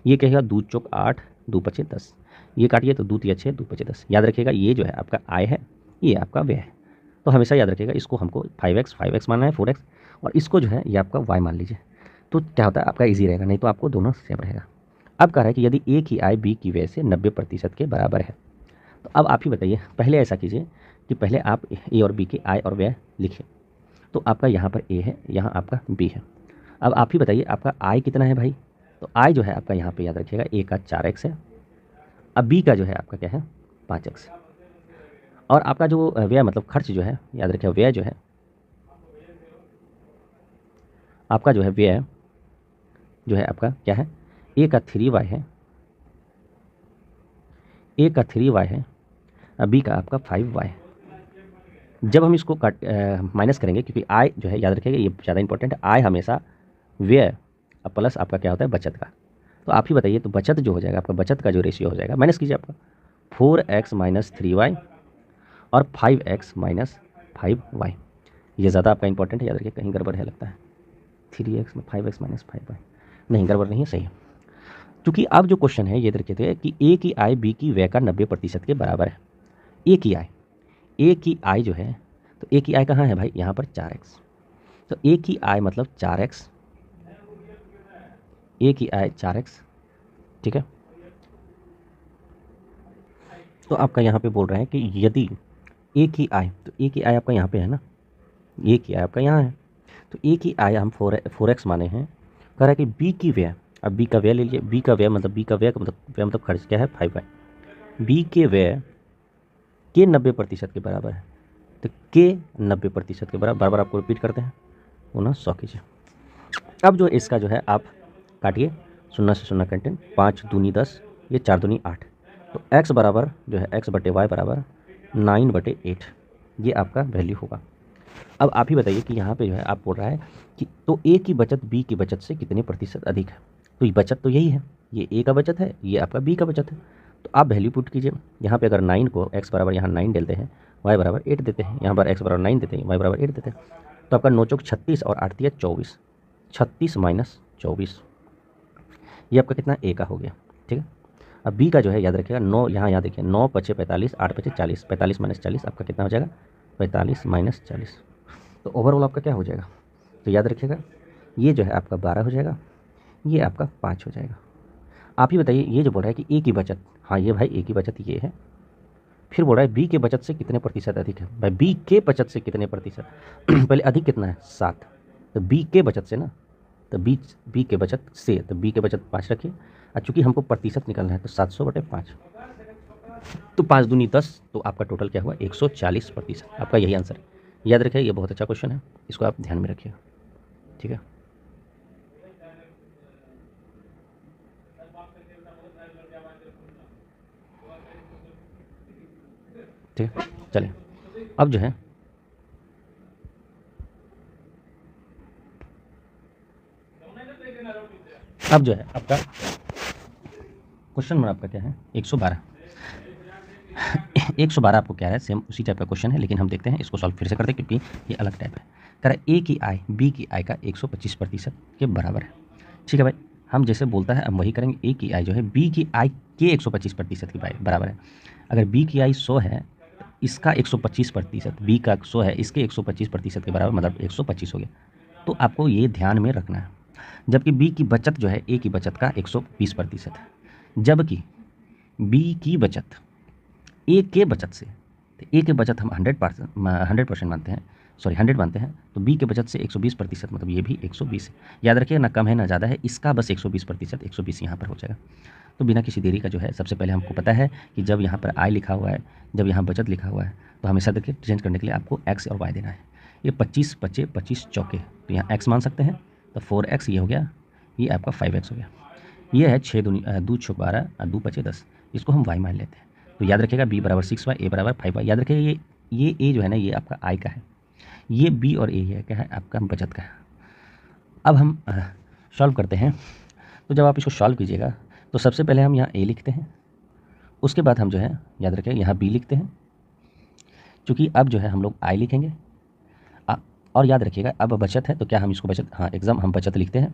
ये कहेगा 2 चौक 8, 2 पचे 10, ये काटिए तो 2 तिया 6, 2 पचे 10। याद रखिएगा ये जो है आपका आय है, ये आपका व्यय है। तो हमेशा याद रखिएगा इसको हमको 5x मानना है, 4x, और इसको जो है ये आपका y मान लीजिए। तो क्या होता है आपका इजी रहेगा, नहीं तो आपको दोनों सेम रहेगा। अब कह रहा है कि यदि ए की आय बी की व्यय से 90% के बराबर है, तो अब आप ही बताइए, पहले ऐसा कीजिए कि पहले आप ए और बी की आय और व्यय लिखिए। तो आपका यहाँ पर ए है, यहाँ आपका बी है। अब आप ही बताइए आपका आय कितना है भाई, तो आय जो है आपका यहाँ पे याद रखिएगा ए का 4x है, अब बी का जो है आपका क्या है 5x, और आपका जो व्यय मतलब खर्च जो है, याद रखिएगा व्यय जो है आपका जो है व्यय जो है आपका क्या है, ए का 3y है, ए का 3y है, बी का आपका 5y है। जब हम इसको माइनस करेंगे, क्योंकि आय जो है याद रखिएगा ये ज़्यादा इंपॉर्टेंट है, आय हमेशा व्यय प्लस आपका क्या होता है बचत का। तो आप ही बताइए, तो बचत जो हो जाएगा आपका, बचत का जो रेशियो हो जाएगा, माइनस कीजिए आपका 4x माइनस 3y और 5x माइनस 5y। ये ज़्यादा आपका इंपॉर्टेंट है, याद रखिए, कहीं गड़बड़ है लगता है, 3x में 5x माइनस 5y, नहीं गड़बड़ नहीं है, सही है। क्योंकि अब जो क्वेश्चन है ये देखते थे कि ए की आय बी की व्यय का 90% के बराबर है। ए की आय जो है, तो ए की आय कहाँ है भाई, यहाँ पर 4x, तो ए की आय मतलब 4x, ए की आय 4x, ठीक है। तो आपका यहाँ पे बोल रहे हैं कि यदि ए की आय, तो ए की आय आपका यहाँ पे है ना, ए की आय आपका यहाँ है, तो ए की आय हम 4x माने हैं। कह रहा है कि बी की व्यय, अब बी का व्यय ले लीजिए, बी का व्यय मतलब खर्च क्या है 5y, बी के व्यय के 90% के बराबर है। तो के 90% के बराबर, बार बार आपको रिपीट करते हैं, पुनः 100 कीजिए। अब जो इसका जो है आप काटिए, 0 से 0 कंटेंट, 5 दूनी 10, ये 4 दूनी 8, तो x बराबर जो है x बटे वाई बराबर 9/8, ये आपका वैल्यू होगा। अब आप ही बताइए कि यहाँ पे जो है आप बोल रहा है कि तो ए की बचत बी की बचत से कितने प्रतिशत अधिक है। तो ये बचत तो यही है, ये ए का बचत है, ये आपका बी का बचत है। तो आप वैल्यू पुट कीजिए। यहाँ पे अगर 9 को x बराबर यहाँ 9 डालते हैं, y बराबर 8 देते हैं, यहाँ पर x बराबर 9 देते हैं, y बराबर 8 देते हैं, तो आपका 9 चौक 36 और 8 दिया 24, 36 माइनस 24, ये आपका कितना ए का हो गया। ठीक है। अब बी का जो है याद रखिएगा, 9 यहाँ याद देखिए, 9 पचे 45, 8 पचे 40, 45 माइनस 40 आपका कितना हो जाएगा, 45 माइनस 40, तो ओवरऑल आपका क्या हो जाएगा। तो याद रखिएगा ये जो है आपका 12 हो जाएगा, ये आपका 5 हो जाएगा। आप ही बताइए, ये जो बोल रहा है कि ए की बचत, हाँ ये भाई ए की बचत ये है, फिर बोल रहा है बी के बचत से कितने प्रतिशत अधिक है। भाई बी के बचत से कितने प्रतिशत पहले अधिक कितना है 7, तो बी के बचत से ना, तो बी के बचत से, तो बी के बचत 5 रखिए, और चूँकि हमको प्रतिशत निकालना है तो 700/5, तो 5 दूनी 10, तो आपका टोटल क्या हुआ 140%, आपका यही आंसर है। याद रखिए ये बहुत अच्छा क्वेश्चन है, इसको आप ध्यान में रखिएगा। ठीक है, ठीक है, चलिए अब जो है आपका क्वेश्चन नंबर आपका क्या है 112। 112 आपको क्या है, सेम उसी टाइप का क्वेश्चन है, लेकिन हम देखते हैं इसको सॉल्व फिर से करते हैं क्योंकि ये अलग टाइप है। कह रहा है ए की आय बी की आय का 125% के बराबर है। ठीक है भाई, हम जैसे बोलता है हम वही करेंगे। ए की आय जो है बी की आय के 125% के बराबर है। अगर बी की आय 100 है तो इसका 125%, बी का 100 है इसके 125% के बराबर, मतलब 125 हो गया। तो आपको ये ध्यान में रखना है। जबकि बी की बचत जो है ए की बचत का 120% है, जबकि बी की बचत ए के बचत से, तो ए के बचत हम 100% मानते हैं, सॉरी 100 मानते हैं, तो बी के बचत से 120%, मतलब ये भी 120 है। याद रखिए ना कम है ना ज़्यादा है, इसका बस 120%, 120 यहाँ पर हो जाएगा। तो बिना किसी देरी का जो है सबसे पहले हमको पता है कि जब यहाँ पर आय लिखा हुआ है, जब यहाँ बचत लिखा हुआ है, तो हमेशा देखिए चेंज करने के लिए आपको एक्स और वाई देना है। ये 25 पचे 25 चौके, तो यहाँ एक्स मान सकते हैं, तो 4x ये हो गया, ये आपका 5x हो गया। ये है 6 2 6 12 और 2 5 10, इसको हम y मान लेते हैं। तो याद रखिएगा b बराबर 6y, a बराबर 5y। याद रखिएगा ये a जो है ना ये आपका i का है, ये b और a है क्या है आपका बचत का है। अब हम सॉल्व करते हैं। तो जब आप इसको सॉल्व कीजिएगा तो सबसे पहले हम यहाँ a लिखते हैं, उसके बाद हम जो है याद रखिएगा यहाँ b लिखते हैं, चूँकि अब जो है हम लोग i लिखेंगे। और याद रखिएगा अब बचत है तो क्या हम इसको बचत, हाँ एग्ज़ाम हम बचत लिखते हैं,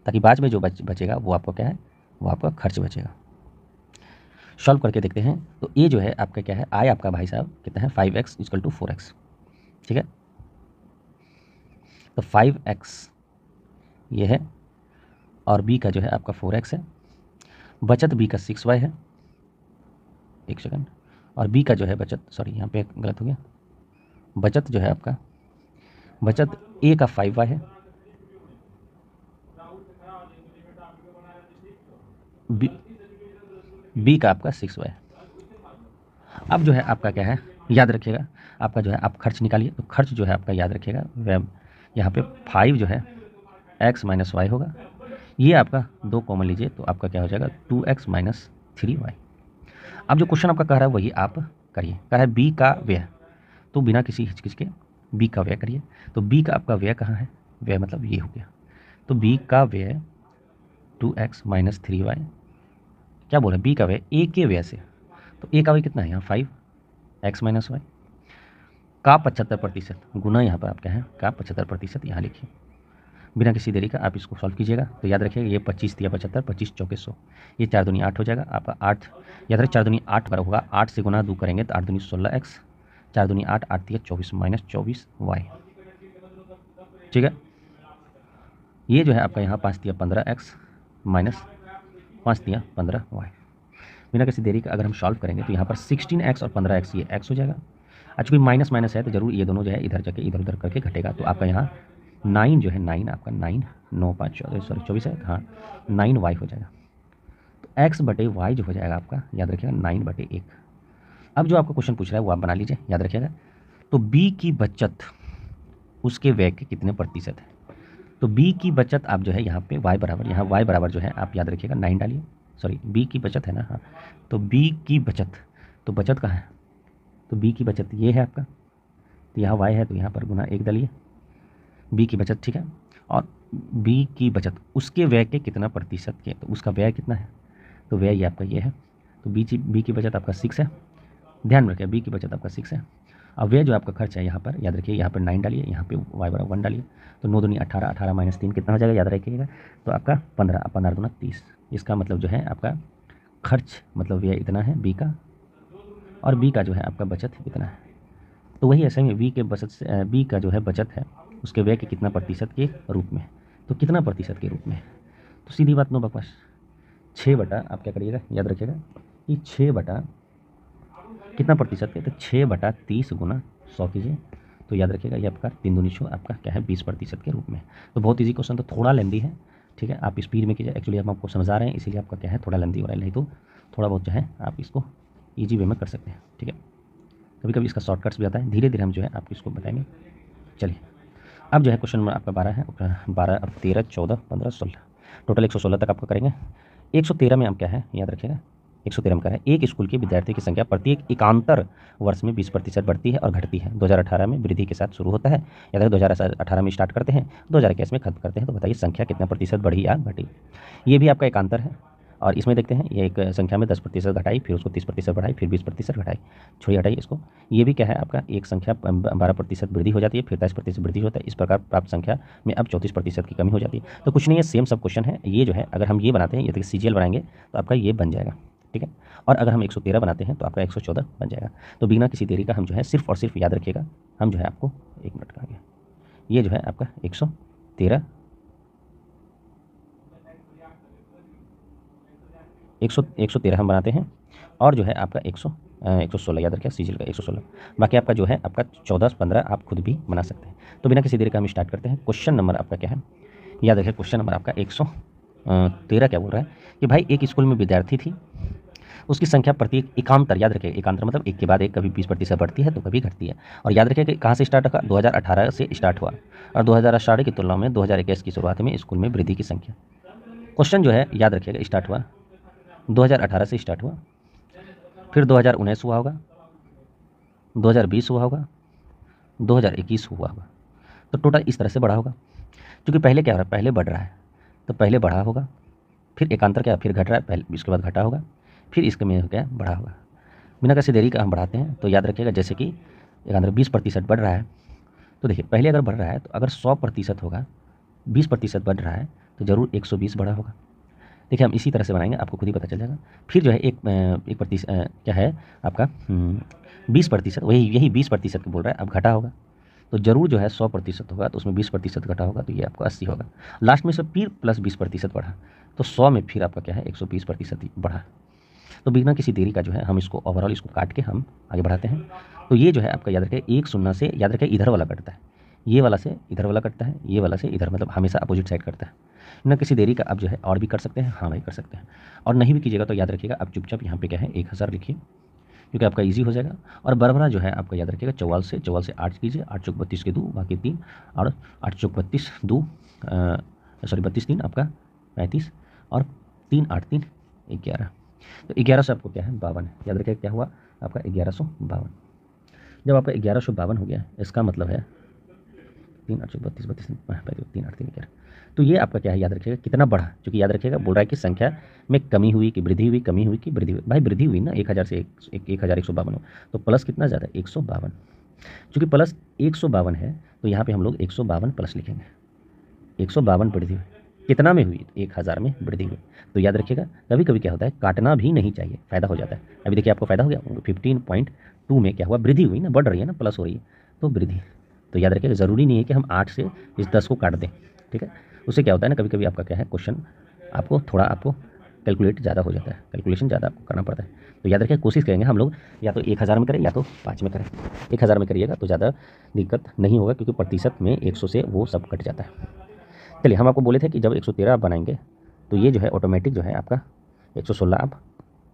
ताकि बाद में जो बचेगा वो आपका क्या है, वो आपका खर्च बचेगा। सॉल्व करके देखते हैं। तो ये जो है आपका क्या है, आय आपका भाई साहब कितना है 5x = 4x। ठीक है, तो 5x ये है और b का जो है आपका 4x है, बचत b का 6y है, एक सेकंड, और b का जो है बचत, सॉरी यहाँ पे गलत हो गया, बचत जो है आपका, बचत a का 5y है, b का आपका 6y है। अब जो है आपका क्या है याद रखिएगा, आपका जो है आप खर्च निकालिए। तो खर्च जो है आपका याद रखिएगा वह यहाँ पे 5 जो है x - y होगा, ये आपका 2 कॉमन लीजिए तो आपका क्या हो जाएगा 2x - 3y। अब जो क्वेश्चन आपका कह रहा है वही आप करिए। कह रहा है b का व्यय, तो बिना किसी हिचकिच के b का व्यय करिए। तो b का आपका व्यय कहाँ है, व्यय मतलब ये हो गया, तो b का व्यय 2x - 3y, क्या बोला b का व्यय a के व्यय से, तो a का व्यय कितना है यहाँ 5x - y का 75% गुना, यहाँ पर आप क्या है का 75% यहाँ लिखिए। बिना किसी देरी का आप इसको सॉल्व कीजिएगा। तो याद रखिएगा ये 25 × 75, 25 × 4 = 100, ये 4 दूनी 8 हो जाएगा आपका 8। याद रखिए 4 दूनी 8 बार होगा, 8 से गुना 2 करेंगे तो 8 दूनी 16x, 4 दूनी 8, 8 × 24 - 24y। ठीक है, ये जो है आपका यहाँ 5 × 15x माइनस 5 × 15y। बिना किसी देरी का अगर हम सॉल्व करेंगे तो यहाँ पर 16x और 15x ये x हो जाएगा। अच्छा कोई माइनस माइनस है तो जरूर ये दोनों जो है इधर जाके इधर उधर करके घटेगा। तो आपका यहाँ 9 जो है 9 आपका 9 9 5 सॉरी 24 है, हाँ 9y हो जाएगा। तो x/y जो हो जाएगा आपका याद रखिएगा 9/1। अब जो आपका क्वेश्चन पूछ रहा है वो आप बना लीजिए, याद रखिएगा तो बी की बचत उसके व्यय के कितने प्रतिशत है। तो बी की बचत आप जो है यहाँ पे y बराबर, यहाँ y बराबर जो है आप याद रखिएगा 9 डालिए। सॉरी, बी की बचत है ना, हाँ। तो बी की बचत, तो बचत कहाँ है, तो बी की बचत ये है आपका, तो यहाँ y है तो यहाँ पर गुना 1 डालिए, बी की बचत, ठीक है। और बी की बचत उसके व्यय के कितना प्रतिशत के, तो उसका व्यय कितना है, तो व्यय ये आपका ये है। तो बी की बचत आपका 6 है, ध्यान रखिए बी की बचत आपका 6 है। अब व्यय जो आपका खर्च है यहाँ पर याद रखिए, यहाँ पर 9 डालिए, यहाँ पे y बराबर 1 डालिए। तो 9 दूनी 18, 18 माइनस 3 कितना हो जाएगा याद रखिएगा, तो आपका 15, 15 दूना 30। इसका मतलब जो है आपका खर्च मतलब व्यय इतना है बी का, और बी का जो है आपका बचत इतना है। तो वही ऐसे में बी के बचत से बी का जो है बचत है उसके व्यय के कितना प्रतिशत के रूप में, तो कितना प्रतिशत के रूप में, तो सीधी बात, नो बकवास। 6 बटा आप क्या करिएगा याद रखिएगा कि 6 बटा कितना प्रतिशत के, तो 6 बटा 30 गुना 100 कीजिए, तो याद रखिएगा ये आपका 3 दूनी 6 आपका क्या है 20% के रूप में। तो बहुत ईजी क्वेश्चन, तो थोड़ा लेंदी है, ठीक है। आप स्पीड में कीजिए, एक्चुअली हम आपको समझा रहे हैं इसीलिए आपका क्या है थोड़ा लेंदी हो रहा है, नहीं तो थोड़ा बहुत जो है आप इसको ईजी वे में कर सकते हैं, ठीक है। कभी कभी इसका शॉर्टकट्स भी आता है, धीरे धीरे हम जो है आपको इसको बताएंगे। चलिए अब जो है क्वेश्चन नंबर आपका 12 है, 12 अब 13 14 15 16, टोटल 116 तक आपका करेंगे। 113 में हम क्या है याद रखिएगा, 113 में क्या है, एक स्कूल के विद्यार्थी की संख्या प्रत्येक एकांतर वर्ष में 20% बढ़ती है और घटती है। 2018 में वृद्धि के साथ शुरू होता है, या तो 2018 में स्टार्ट करते हैं, 2021 में खत्म करते हैं। तो बताइए संख्या कितना प्रतिशत बढ़ी या घटी। ये भी आपका एकांतर है, और इसमें देखते हैं ये एक संख्या में 10% घटाई, फिर उसको 30% बढ़ाई, फिर 20% घटाई, छोड़िए हटाइए इसको। ये भी क्या है आपका एक संख्या 12% वृद्धि हो जाती है, फिर 23% वृद्धि होता है। इस प्रकार प्राप्त संख्या में अब 34% की कमी हो जाती है। तो कुछ नहीं है, सेम सब क्वेश्चन है। ये जो है अगर हम ये बनाते हैं, ये देखिए CGL बनाएंगे तो आपका ये बन जाएगा, ठीक है। और अगर हम 113 बनाते हैं तो आपका 114 बन जाएगा। तो बिना किसी देरी का हम जो है सिर्फ और सिर्फ याद रखिएगा, हम जो है आपको 1 मिनट का आगे, ये जो है आपका 113 113 हम बनाते हैं, और जो है आपका 116 याद रखिए CGL का 116। बाकी आपका जो है आपका 14 15 आप खुद भी बना सकते हैं। तो बिना किसी देरी का हम स्टार्ट करते हैं। क्वेश्चन नंबर आपका क्या है याद रखिए, क्वेश्चन नंबर आपका 113 क्या बोल रहा है कि भाई एक स्कूल में विद्यार्थी थी, उसकी संख्या प्रत्येक एकांतर, याद रखिए एकांतर मतलब एक के बाद एक, कभी 20% बढ़ती है तो कभी घटती है। और याद रखिए कि कहाँ से स्टार्ट रखा, 2018 से स्टार्ट हुआ, और 2018 की तुलना में 2021 की शुरुआत में स्कूल में वृद्धि की संख्या। क्वेश्चन जो है याद रखिएगा स्टार्ट हुआ 2018 से स्टार्ट हुआ, फिर 2019 हुआ होगा, 2020 हुआ होगा, 2021 हुआ होगा। तो टोटल इस तरह से बढ़ा होगा, क्योंकि पहले क्या हो रहा है, पहले बढ़ रहा है, तो पहले बढ़ा होगा, फिर एकांतर क्या फिर घट रहा है, पहले इसके बाद घटा होगा, फिर इसके में क्या बढ़ा होगा। बिना किसी देरी का हम बढ़ाते हैं। तो याद रखिएगा जैसे कि एकांतर 20% बढ़ रहा है, तो देखिए पहले अगर बढ़ रहा है तो अगर 100% होगा, 20% बढ़ रहा है तो ज़रूर 120 बढ़ा होगा। देखिए हम इसी तरह से बनाएंगे, आपको खुद ही पता चल जाएगा। फिर जो है एक प्रतिशत क्या है आपका 20%, वही यही 20% बोल रहा है, अब घटा होगा तो ज़रूर जो है 100% होगा, तो उसमें 20% घटा होगा तो ये आपको 80 होगा। लास्ट में से फिर प्लस 20% बढ़ा, तो 100 में फिर आपका क्या है 120% बढ़ा। तो बिना किसी देरी का जो है हम इसको ओवरऑल इसको काट के हम आगे बढ़ाते हैं। तो ये जो है आपका याद रखें, एक शून्य से याद रखें इधर वाला कटता है, ये वाला से इधर वाला कटता है, ये वाला से इधर, मतलब हमेशा अपोजिट साइड करता है। बिना किसी देरी का आप जो है और भी कर सकते हैं, हाँ भाई कर सकते हैं। और नहीं भी कीजिएगा तो याद रखिएगा आप चुपचाप यहाँ पे क्या है 1000 लिखिए, क्योंकि आपका इजी हो जाएगा। और बराबर जो है आपका याद रखिएगा 44 से 8 कीजिए, 8 चौक 32 के 2 बाकी 3, और 8 चौक 32 2 सॉरी 32 3 आपका 35, और 3 8 3 11। तो 11 से आपको क्या है 52, याद रखिएगा क्या हुआ आपका 1152। जब आपका 1152 हो गया, इसका मतलब है 3 8 32 32 3 8 3 11। तो ये आपका क्या है याद रखिएगा कितना बढ़ा, क्योंकि याद रखिएगा बोल रहा है कि संख्या में कमी हुई कि वृद्धि हुई, कमी हुई कि वृद्धि हुई। भाई वृद्धि हुई ना, 1000 से 1152 हो, तो प्लस कितना ज़्यादा 152। चूँकि प्लस 152 है तो यहाँ पे हम लोग 152 प्लस लिखेंगे। 152 वृद्धि हुई, कितना में हुई 1000 में वृद्धि हुई। तो याद रखिएगा कभी कभी क्या होता है काटना भी नहीं चाहिए, फ़ायदा हो जाता है। अभी देखिए आपको फ़ायदा हो गया, 15.2 में क्या हुआ वृद्धि हुई ना, बढ़ रही है ना, प्लस हो रही है तो वृद्धि। तो याद रखिएगा ज़रूरी नहीं है कि हम 8 से इस 10 को काट दें, ठीक है। उससे क्या होता है ना कभी कभी आपका क्या है क्वेश्चन आपको थोड़ा आपको कैलकुलेट ज़्यादा हो जाता है, कैलकुलेशन ज़्यादा आपको करना पड़ता है। तो याद रखिए कोशिश करेंगे हम लोग या तो 1000 में करें या तो 5 में करें। 1000 में करिएगा तो ज़्यादा दिक्कत नहीं होगा, क्योंकि प्रतिशत में 100 से वो सब कट जाता है। चलिए हम आपको बोले थे कि जब 113 आप बनाएंगे तो ये जो है ऑटोमेटिक जो है आपका 116 आप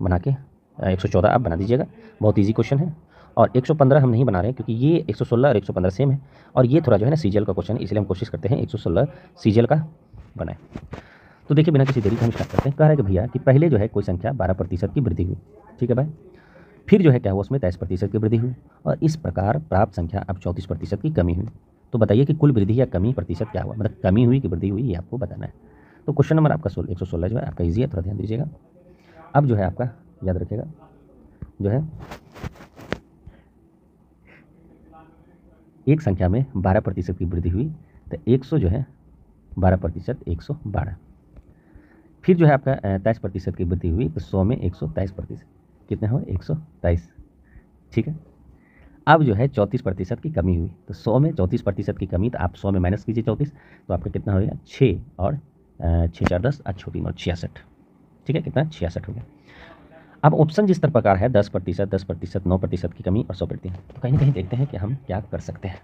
बना के 114 आप बना दीजिएगा। बहुत ईजी क्वेश्चन है। और 115 हम नहीं बना रहे हैं क्योंकि ये 116 और 115 सेम है, और ये थोड़ा जो है ना सीजीएल का क्वेश्चन है, इसलिए हम कोशिश करते हैं 116 सीजीएल का बनाए। तो देखिए बिना किसी देरी के हम स्टार्ट करते हैं। कह रहा है कि भैया कि पहले जो है कोई संख्या 12% की वृद्धि हुई, ठीक है भाई, फिर जो है क्या हुआ उसमें 23% की वृद्धि हुई, और इस प्रकार प्राप्त संख्या अब 34% की कमी हुई। तो बताइए कि कुल वृद्धि या कमी प्रतिशत क्या हुआ, मतलब कमी हुई कि वृद्धि हुई, ये आपको बताना है। तो क्वेश्चन नंबर आपका 116 जो है आपका ईजी है, थोड़ा ध्यान दीजिएगा। अब जो है आपका याद रखिएगा जो है एक संख्या में 12% की वृद्धि हुई, तो 100 जो है 12% 112, फिर जो है आपका 23% की वृद्धि हुई, तो 100 में 123%, कितने हुए 123, ठीक है। अब जो है 34% की कमी हुई, तो 100 में 34% की कमी, तो आप 100 में माइनस कीजिए 34, तो आपका कितना हो गया 6 और 6 4 10 और छोटी 9 66, ठीक है, कितना 66 हो गया। अब ऑप्शन जिस तरह प्रकार है 10%, 10%, 9% की कमी और 100%, तो कहीं ना कहीं देखते हैं कि हम क्या कर सकते हैं।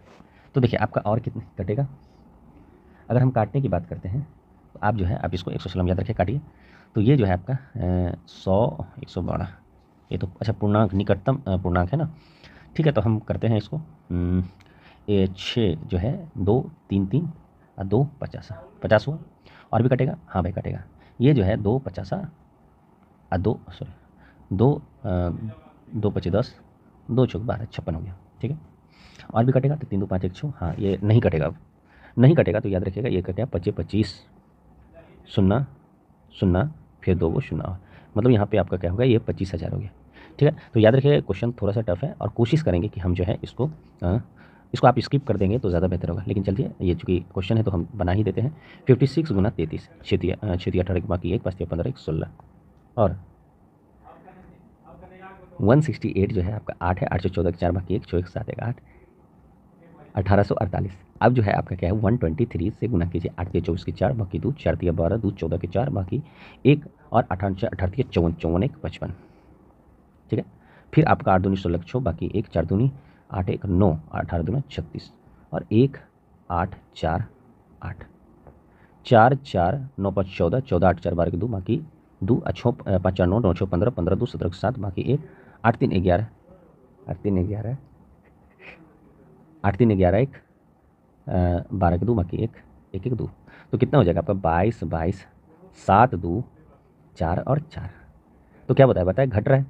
तो देखिए आपका और कितने कटेगा, अगर हम काटने की बात करते हैं तो आप जो है आप इसको 116 याद रखें, काटिए। तो ये जो है आपका 100 112, ये तो अच्छा पूर्णांक निकटतम पूर्णांक है ना, ठीक है। तो हम करते हैं इसको, ये 6 जो है 2 3 3 और 2 50 50 हुआ, और भी कटेगा, हाँ भाई कटेगा। ये जो है 2 50 और 2 सॉरी 2 2 25 10 2 चौक 12 56 हो गया, ठीक है। और भी कटेगा तो 3 2 5 1 6, हाँ ये नहीं कटेगा, अब नहीं कटेगा तो याद रखिएगा ये कटेगा 25 25 0 0 फिर 2 वो 0, मतलब यहाँ पे आपका क्या होगा, ये 25,000 हो गया, ठीक है। तो याद रखिएगा क्वेश्चन थोड़ा सा टफ है, और कोशिश करेंगे कि हम जो है इसको आप स्किप कर देंगे तो ज़्यादा बेहतर होगा, लेकिन चलिए ये चूँकि क्वेश्चन है तो हम बना ही देते हैं। 56 गुना 33, 6 18 बाकी 1 5 15 1 16, और 168 जो है आपका 8 है, 814 के 4 बाकी 1 6 7 1 8 1848। अब जो है आपका क्या है 123 से गुना कीजिए, 8 के 24 के 4 बाकी 2 4 3 12 2 14 के 4 बाकी 1 और 18 18 के 54 54 1 55, ठीक है। फिर आपका 8 दूनी 16 6 बाकी 1 4 दूनी 8 1 9 18 दूना 36, और 1 8 4 8 4 4 9 5 14 14 8 4 12 के 2 बाकी 2 अच्छो 5 4 9 9 6 15 15 2 17 7 बाकी 1 8 3 11 8 3 11 8 3 11 1 12 के 2 बाकी 1 1 1 2, तो कितना हो जाएगा आपका 22 22 7 2 4 और 4। तो क्या बताया घट रहा है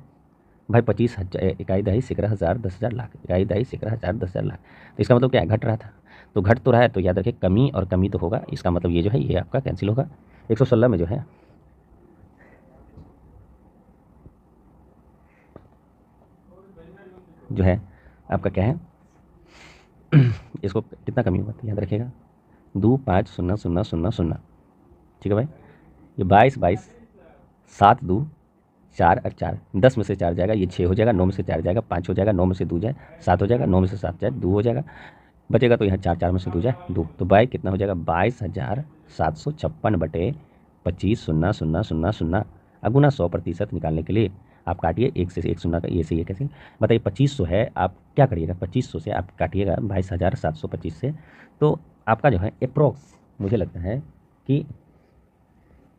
भाई 25,000 इकाई दहाई सैकड़ा हज़ार 10,000 लाख, इकाई दहाई सैकड़ा हज़ार 10,000 लाख, तो इसका मतलब क्या है घट रहा था, तो घट तो रहा है, तो याद रखिए कमी और कमी तो होगा, इसका मतलब ये जो है ये आपका कैंसिल होगा। 116 में जो है आपका क्या है इसको कितना कमी होगा, तो याद रखिएगा 2 5 0 0 0 0, ठीक है भाई। ये 22 22 7 2 4 और 4 10 में से 4 जाएगा, ये 6 हो जाएगा, 9 में से 4 जाएगा 5 हो जाएगा, 9 में से 2 जाए 7 हो जाएगा, 9 में से 7 जाए 2 हो जाएगा, बचेगा तो यहाँ 4 4 में से 2 जाए 2, तो बाई कितना हो जाएगा 22,756 बटे 25 0 0 0 0, अगुना 100% निकालने के लिए आप काटिए 1 से 1 0 का, ये से ये कैसे बताइए 2500 है, आप क्या करिएगा 2500 से आप काटिएगा 22,725 से, तो आपका जो है अप्रोक्स मुझे लगता है कि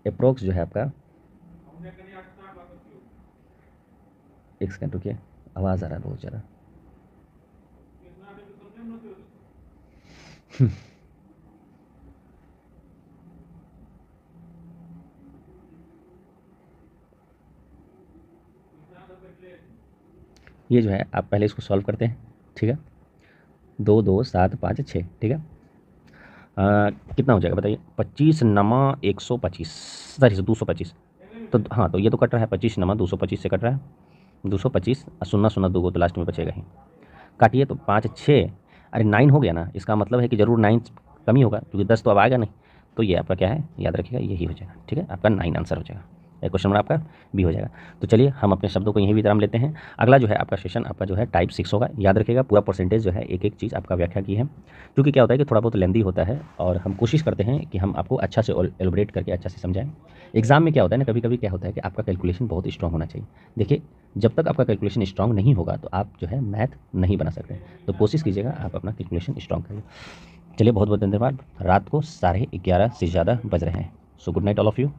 अप्रोक्स जो है आपका, एक सेकंड रुकिए आवाज़ आ रहा है बहुत ज़्यादा। ये जो है आप पहले इसको सॉल्व करते हैं, ठीक है, 2 2 7 5 6, ठीक है। कितना हो जाएगा बताइए 25 नमा 125 सॉरी 225, तो हाँ तो ये तो कट रहा है 25 नमा 225 से कट रहा है 225 और 0 0 2 को तो लास्ट में बचेगा ही, काटिए तो 5 6, अरे 9 हो गया ना, इसका मतलब है कि ज़रूर 9 कमी होगा क्योंकि 10 तो अब आएगा नहीं, तो ये आपका क्या है याद रखिएगा यही हो जाएगा, ठीक है, आपका 9 आंसर हो जाएगा, क्वेश्चन नंबर आपका बी हो जाएगा। तो चलिए हम अपने शब्दों को यहीं विराम लेते हैं, अगला जो है आपका सेशन आपका जो है टाइप 6 होगा, याद रखिएगा पूरा परसेंटेज जो है एक एक चीज़ आपका व्याख्या की है, क्योंकि क्या होता है कि थोड़ा बहुत लेंदी होता है और हम कोशिश करते हैं कि हम आपको अच्छा से एलोबरेट करके अच्छा से समझाएं। एग्जाम में क्या होता है ना कभी कभी क्या होता है कि आपका कैलकुलेशन बहुत स्ट्रांग होना चाहिए, देखिए जब तक आपका कैलकुलेशन स्ट्रांग नहीं होगा तो आप जो है मैथ नहीं बना सकते, तो कोशिश कीजिएगा आप अपना कैलकुलेशन स्ट्रांग करिए। चलिए बहुत बहुत धन्यवाद, रात को 11:30 से ज़्यादा बज रहे हैं, so good night all of you.